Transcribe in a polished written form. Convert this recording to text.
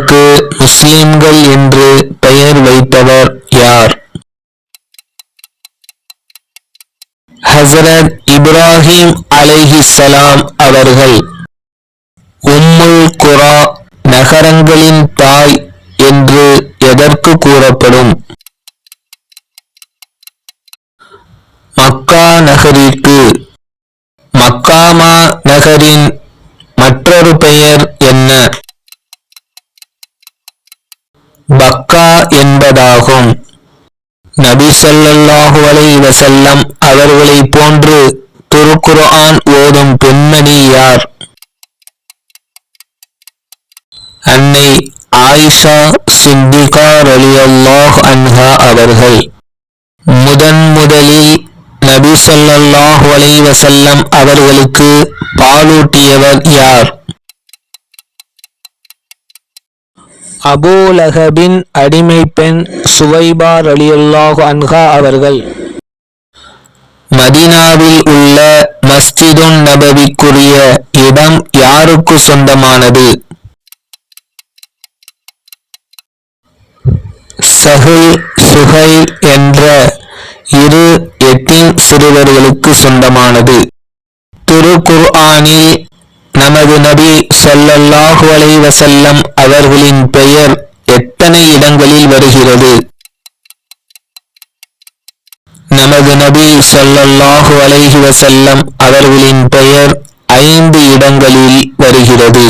அவர்களுக்கு முஸ்லிம்கள் என்று பெயர் வைத்தவர் யார்? ஹஸரத் இப்ராஹிம் அலைஹிஸ்ஸலாம் அவர்கள். உம்முல் குரா நகரங்களின் தாய் என்று எதற்கு கூறப்படும்? மக்கா நகரிற்கு. மக்காமா நகரின் மற்றொரு பெயர் என்ன? பக்கா என்பதாகும். நபி ஸல்லல்லாஹு அலைஹி வஸல்லம் அவர்களை போன்று திருக்குர்ஆன் ஓதும் பெண்மணி யார்? அன்னை ஆயிஷா சித்திகா ரலியல்லாஹு அன்ஹா அவர்கள். முதலில் நபி ஸல்லல்லாஹு அலைஹி வஸல்லம் அவர்களுக்கு பாலூட்டியவர் யார்? அபூ லஹபின் அடிமை பெண் சுவைபா ரலியல்லாஹு அன்ஹா அவர்கள். மதீனாவில் உள்ள மஸ்ஜிதுன் நபவிக்குரிய இடம் யாருக்கு சொந்தமானது? சஹுல், சுஹைல் என்ற இரு எத்தீம் சிறுவர்களுக்கு சொந்தமானது. திருக்குர்ஆனில் நமது நபி ஸல்லல்லாஹு அலைஹி வஸல்லம் அவர்களின் பெயர் எத்தனை இடங்களில் வருகிறது? நமது நபி ஸல்லல்லாஹு அலைஹி வஸல்லம் அவர்களின் பெயர் 5 இடங்களில் வருகிறது.